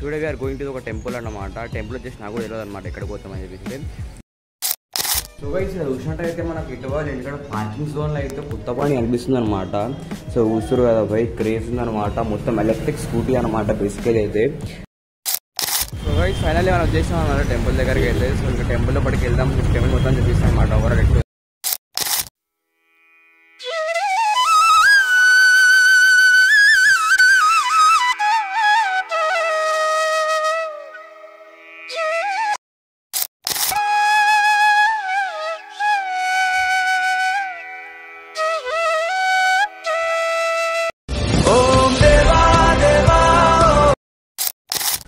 Today we are going to ఒక temple అన్నమాట. Temple వచ్చేసి నాకు కూడా తెలియదు అనమాట ఎక్కడికి పోతామని చెప్పేసి. సో గైస్ ఇలా చూసినట్టయితే మనకి ఇటీవల ఎందుకంటే పార్కింగ్ జోన్లో అయితే కొత్త పని అనిపిస్తుంది అనమాట. సో ఊసురు కదా పోయి క్రేజ్ ఉందనమాట, మొత్తం ఎలక్ట్రిక్ స్కూటీ అనమాట బేసికల్ అయితే. సో గైస్ ఫైనల్లీ మనం వచ్చేసాం అన్నమాట టెంపుల్ దగ్గరికి అయితే. సో ఇంకా టెంపుల్ లోపలికి వెళ్దాం, టెంపుల్ మొత్తం చూపిస్తాం అనమాట ఓవర్ ఎక్కువ.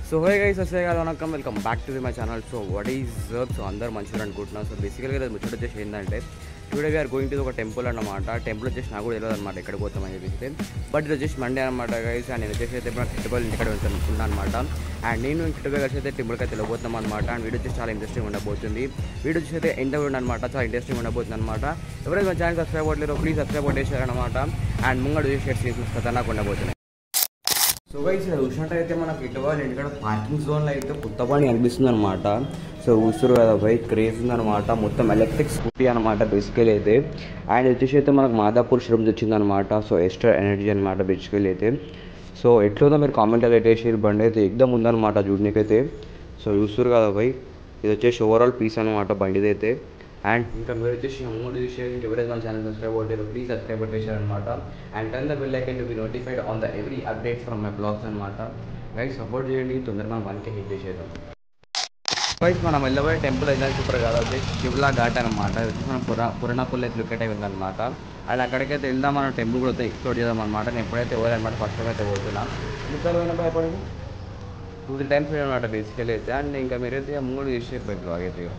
సో హే గైస్ వస్తాయి vanakkam, welcome back to my channel. So what is so అందరు మంచిగా అనుకుంటున్నాను. సో బేసికల్గా ముచ్చట వచ్చేసి ఏంటంటే టుడే వీఆర్ గోయింగ్ టు ఒక టెంపుల్ అన్నమాట. టెంపుల్ వచ్చేసి నాకు కూడా తెలియదు అనమాట ఎక్కడికి పోతామని చెప్పేసి. బట్ ఇది వచ్చేసి మండే అనమాట గైస్. అండ్ నేను వచ్చేసి అయితే మన టెంపుల్ ఇంటికాడ వెళ్తాను అనమాట. అండ్ నేను ఇంటికి కలిసి అయితే టెంపుల్కి అయితే వెళ్ళబోతున్నాం అనమాట. అండ్ వీడియో వచ్చేసి చాలా ఇంట్రెస్టింగ్ ఉండబోతుంది. వీడియో వచ్చేసి అయితే ఎంత ఉండనమాట, చాలా ఇంట్రెస్టింగ్ ఉండబోతుంది అనమాట. ఎవరైతే మన ఛానల్ సబ్స్క్రైబ్ అవ్వట్లేదు ప్లీజ్ సబ్స్క్రైబ్ కొట్టేశారనమాట. అండ్ ముంగడు షేర్ సీన్స్ ఖతర్నాక్ ఉండబోతున్నాయి. సో గైస్ ఇలా చూసినట్టయితే మనకి ఇటీవల ఎందుకంటే పార్కింగ్ జోన్లో అయితే కొత్త పని అనిపిస్తుంది అనమాట. సో ఊసురు కదా పోయి క్రేజ్ ఉందనమాట, మొత్తం ఎలక్ట్రిక్ స్కూటీ అనమాట బేసికల్ అయితే. అండ్ వచ్చేసి అయితే మనకు మాదాపూర్ షోరూమ్స్ వచ్చిందనమాట. సో ఎక్స్ట్రా ఎనర్జీ అనమాట బేసికల్ అయితే. సో ఎట్లుందో మీరు కామెంట్లో పెట్టేసి బండి అయితే ఎగ్దమ్ ఉందనమాట చూడనీకైతే. సో చూస్తారు కదా పోయి, ఇది వచ్చేసి ఓవరాల్ పీస్ అనమాట బండిది అయితే. అండ్ ఇంకా మీరు వచ్చేసి అమౌంట్ విషయం ఎవరైతే మన ఛానల్ సబ్స్క్రైబ్ అవ్వలేదు ప్లీజ్ సబ్స్క్రైబ్ కొట్టేశారనమాట. And turn the bell icon to be notified on the every updates from my blogs అనమాట. గైస్ సపోర్ట్ చేయండి, తొందరగా 1K హిట్ చేసేద్దాం. గైస్ మనం వెళ్ళబోయే టెంపుల్ అయితే సూపర్ కదా వచ్చేసి శివ్లా ఘాట్ అనమాట. వచ్చేసి మనం పురాణాపూర్లో అయితే లొకేట్ అయి ఉందన్నమాట. అండ్ అక్కడికైతే వెళ్దాం, మనం టెంపుల్ కూడా అయితే ఎక్స్ప్లోర్ చేద్దాం అనమాట. నేను ఎప్పుడైతే పోయాలన్నమాట ఫస్ట్ టైం అయితే పోతున్నాను. ఇంకా పోయినప్పుడు అయిపోయింది 2-3 టైమ్స్ పోయానమాట బేసికల్ అయితే. అండ్ ఇంకా మీరైతే మూడు చేసే బ్లాగ్ అయితే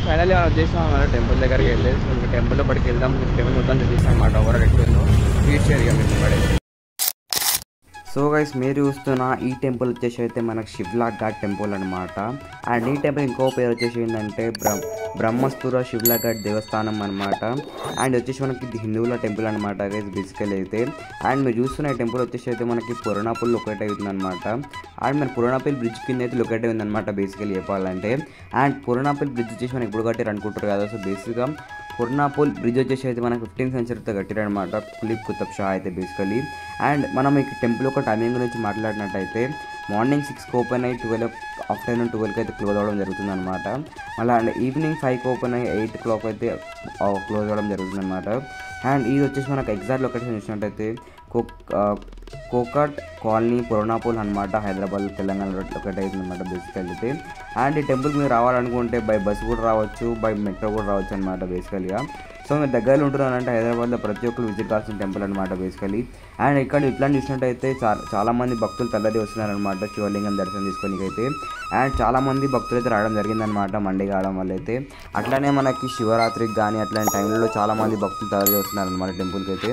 ఫైనల్లీ మనం వచ్చేసాం అన్నమాట టెంపుల్ దగ్గరికి వెళ్ళి. సో ఇంకా టెంపుల్ లోపలికి వెళ్దాం, టెంపుల్ మొత్తం చూపిస్తాం అనమాట ఓవర్ ఎక్కువ రీచ్ ఏరియా మీకు పడే. సో గైస్ మీరు చూస్తున్న ఈ టెంపుల్ వచ్చేసి అయితే మనకు శివ్లా ఘాట్ టెంపుల్ అనమాట. అండ్ ఈ టెంపుల్ ఇంకో పేరు వచ్చేసి ఏంటంటే బ్రహ్మస్తుర శివ్లా ఘాట్ దేవస్థానం అనమాట. అండ్ వచ్చేసి మనకి హిందువుల టెంపుల్ అనమాట గైస్ బేసికల్ అయితే. అండ్ మీరు చూస్తున్న ఈ టెంపుల్ వచ్చేసి అయితే మనకి పురాణాపూల్ లొకేట్ అవుతుంది అనమాట. అండ్ మన పురాణాపూల్ బ్రిడ్జ్ కింద అయితే లొకేట్ అయింది అనమాట బేసికల్ చెప్పాలంటే. అండ్ పురాణాపూల్ బ్రిడ్జ్ వచ్చేసి మనం ఇప్పుడు కట్టారు అనుకుంటారు కదా. సో బేసిక్గా పురాణాపూల్ బ్రిడ్జ్ వచ్చేసి అయితే మనకు 15th సెంచరీతో కట్టారనమాట కులీబ్ కుతుబ్ షా అయితే బేసికలీ. అండ్ మనం ఈ టెంపుల్ యొక్క టైమింగ్ గురించి మాట్లాడినట్టయితే మార్నింగ్ 6కి ఓపెన్ అయ్యి ఆఫ్టర్నూన్ 12కి అయితే క్లోజ్ అవ్వడం జరుగుతుంది అనమాట. మళ్ళీ అండ్ ఈవినింగ్ 5కి ఓపెన్ అయ్యి 8 o'clock అయితే క్లోజ్ అవ్వడం జరుగుతుంది అనమాట. అండ్ ఇది వచ్చేసి మనకు ఎగ్జాక్ట్ లొకేషన్ చూసినట్టయితే కోకట్ కాలనీ పురాణాపూల్ అనమాట, హైదరాబాద్ తెలంగాణ లొకేట్ అవుతుంది అనమాట బేసికల్ అయితే. అండ్ ఈ టెంపుల్కి మీరు రావాలనుకుంటే బై బస్ కూడా రావచ్చు, బై మెట్రో కూడా రావచ్చు అనమాట బేసికల్గా. సో మీరు దగ్గరలో ఉంటున్నారంటే హైదరాబాద్లో ప్రతి ఒక్కరు విజిట్ కావాల్సిన టెంపుల్ అనమాట బేసికలీ. అండ్ ఇక్కడ ఇట్లా చూసినట్టయితే చాలామంది భక్తులు తల్లది వస్తున్నారనమాట శివలింగం దర్శనం చేసుకోనికైతే. అండ్ చాలామంది భక్తులు అయితే రావడం జరిగిందనమాట మండే కావడం వల్ల అయితే. అట్లానే మనకి శివరాత్రికి కానీ అట్లాంటి టైంలో చాలామంది భక్తులు తల్లది వస్తున్నారనమాట టెంపుల్కి అయితే.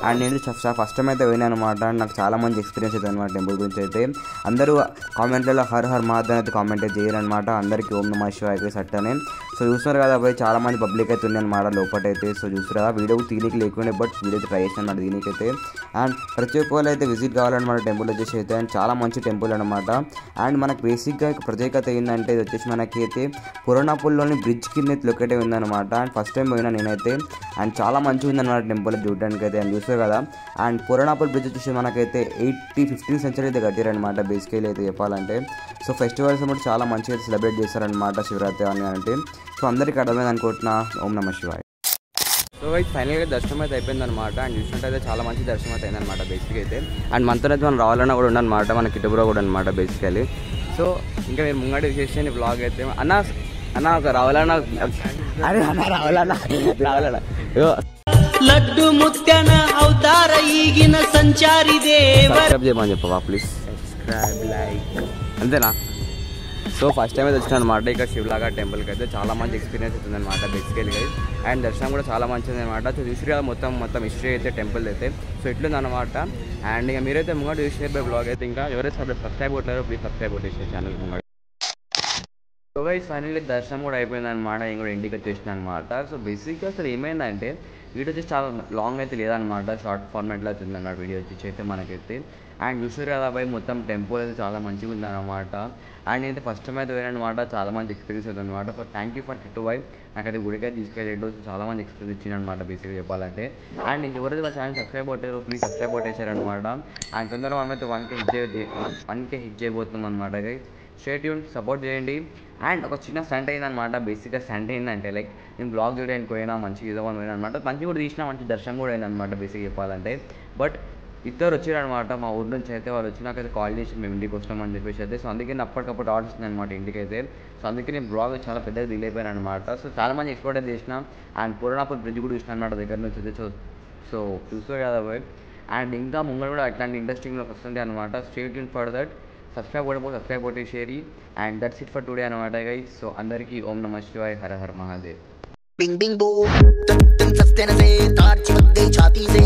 అండ్ నేను ఫస్ట్ టైం అయితే పోయినా అనమాట. నాకు చాలా మంచి ఎక్స్పీరియన్స్ అవుతుంది అనమాట టెంపుల్ గురించి అయితే. అందరూ కామెంట్లలో హర్ హర్ మహాదేవ్ అయితే కామెంట్ అయితే చేయరనమాట. అందరికీ ఓం నమః శివాయ అయితే సట్టనే. సో చూస్తున్నారు కదా పోయి చాలా మంది పబ్లిక్ అయితే ఉన్నాయి అనమాట లోపలైతే. సో చూస్తారు కదా వీడియో తీనికి లేకుండా బట్ వీడియో అయితే ట్రై చేసిన అనమాట దీనికైతే. అండ్ ప్రతి ఒక్కరు అయితే విజిట్ కావాలన్నమాట టెంపుల్ వచ్చేసి అయితే. అండ్ చాలా మంచి టెంపుల్ అనమాట. అండ్ మనకు బేసిక్గా ప్రత్యేకత ఏంటంటే ఇది వచ్చేసి మనకి అయితే పురాణాపూల్లోని బ్రిడ్జ్ కింద లొకేట్ అయి ఉందన్నమాట. అండ్ ఫస్ట్ టైం పోయినా నేనైతే. అండ్ చాలా మంచిగా ఉందన్నమాట టెంపుల్ చూడడానికి అయితే. అండ్ చూస్తారు కదా అండ్ పురాణాపూల్ బ్రిడ్జ్ వచ్చేసి మనకైతే 15th సెంచరీ అయితే కట్టారనమాట బేసికలీ అయితే చెప్పాలంటే. సో ఫెస్టివల్స్ కూడా చాలా మంచిగా సెలబ్రేట్ చేస్తారనమాట శివరాత్రి అని అంటే. సో అందరికీ అర్థమైంది అనుకుంటున్నా. ఓం నమః శివాయ. సో అయితే ఫైనల్గా దర్శనం అయితే అయిపోయిందనమాట. అండ్ చూసినట్టయితే చాలా మంచి దర్శనం అయితే అయిందనమాట బేసిక్ అయితే. అండ్ మనతో అయితే మనం రావాలన్నా కూడా ఉండనమాట, మన కిటబురా కూడా అనమాట బేసికలీ. సో ఇంకా మీరు ముంగడి విశేషాన్ని బ్లాగ్ అయితే అన్న ఒక రావాలన్నా, అరే అన్న రావాలన్నా లడ్డు ముత్యన అవతార ఈగిన సంచారి దేవ సబ్స్క్రైబ్ చేయమని చెప్పవా ప్లీజ్. సబ్స్క్రైబ్ లైక్ అంతేనా. సో ఫస్ట్ టైం అయితే వచ్చిన అనమాట ఇక్కడ శివలాగా టెంపుల్కి అయితే చాలా మంచి ఎక్స్పీరియన్స్ అవుతుంది అనమాట బేసికల్గా. అండ్ దర్శనం కూడా చాలా మంచిది అనమాట. సో చూసి కదా మొత్తం హిస్టరీ అయితే టెంపుల్ అయితే సో ఇట్లుంది అనమాట. అండ్ ఇక మీరైతే ముంగట చూసి బై బ్లాగ్ అయితే ఇంకా ఎవరైతే సబ్స్క్రైబ్ కొట్టారో ప్లీజ్ సబ్స్క్రైబ్ కొట్టేసి ఛానల్ ముంగట. సో గైస్ ఫైనల్లీ దర్శనం కూడా అయిపోయింది అనమాట. నేను కూడా ఇంటికి వచ్చేసిన అనమాట. సో బేసిక్గా అసలు ఏమైందంటే వీడియో వచ్చేసి చాలా లాంగ్ అయితే లేదనమాట, షార్ట్ ఫార్మాట్లో అవుతుంది అన్నమాట వీడియో వచ్చి అయితే మనకైతే. అండ్ చూసారు కదా బై మొత్తం టెంపుల్ అయితే చాలా మంచిగా ఉందన్నమాట. అండ్ నేనైతే ఫస్ట్ టైం అయితే వేరనమాట, చాలా మంచి ఎక్స్పీరియన్స్ అవుతుంది అనమాట. So thank you for to buy నాకైతే గుడికైతే తీసుకెళ్ళేటో చాలా మంచి ఎక్స్పీరియన్స్ ఇచ్చిందనమాట బేసిక్గా చెప్పాలంటే. అండ్ నేను ఎవరైతే మా ఛానల్ సబ్స్క్రైబ్ కొట్టారో ప్లీజ్ సబ్స్క్రైబ్ కొట్టేశారనమాట. అండ్ తొందరగా మనమైతే 1K హిట్ చేయబోతున్నాం అనమాట గైస్. స్టే ట్యూన్, సపోర్ట్ చేయండి. అండ్ ఒక చిన్న స్టంట్ అయిందనమాట. బేసిక్గా స్టంట్ ఏంటంటే లైక్ నేను బ్లాగ్ చేయడానికి పోయినా మంచిగా ఇద్దామని పోయినా అనమాట. మంచిగా కూడా తీసినా, మంచి దర్శనం కూడా అయిందనమాట బేసిక్గా చెప్పాలంటే. బట్ ఇద్దరు వచ్చారనమాట మా ఊరి నుంచి అయితే. వాళ్ళు వచ్చి నాకైతే కాల్ చేసి మేము ఇంటికి వస్తామని చెప్పేసి అయితే. సో అందుకే నేను అప్పటికప్పుడు ఆర్డర్ ఇస్తుంది అనమాట ఇంటికైతే. సో అందుకే నేను బ్లాగ్ చాలా పెద్దగా రిలీవ్ అయిపోయాను అనమాట. సో చాలా మంది ఎక్స్పోర్ట్ అయితే చేసిన. అండ్ పూర్ణాపూర్ బ్రిడ్జ్ కూడా చూసిన అనమాట దగ్గర నుంచి అయితే. సో చూస్తారు కదా పోయి. అండ్ ఇంకా ముంగడ కూడా అట్లాంటి ఇంట్రెస్టింగ్లో వస్తుంది అనమాట. Stay tune for that. Subscribe కొట్టేసేరి. And that's it for today అనమాట గైస్. సో అందరికీ ఓం నమః శివాయ, హర హర మహాదేవ్. बिंग बिंग बो तुम सस्ते न से तार चिपक गई छाती से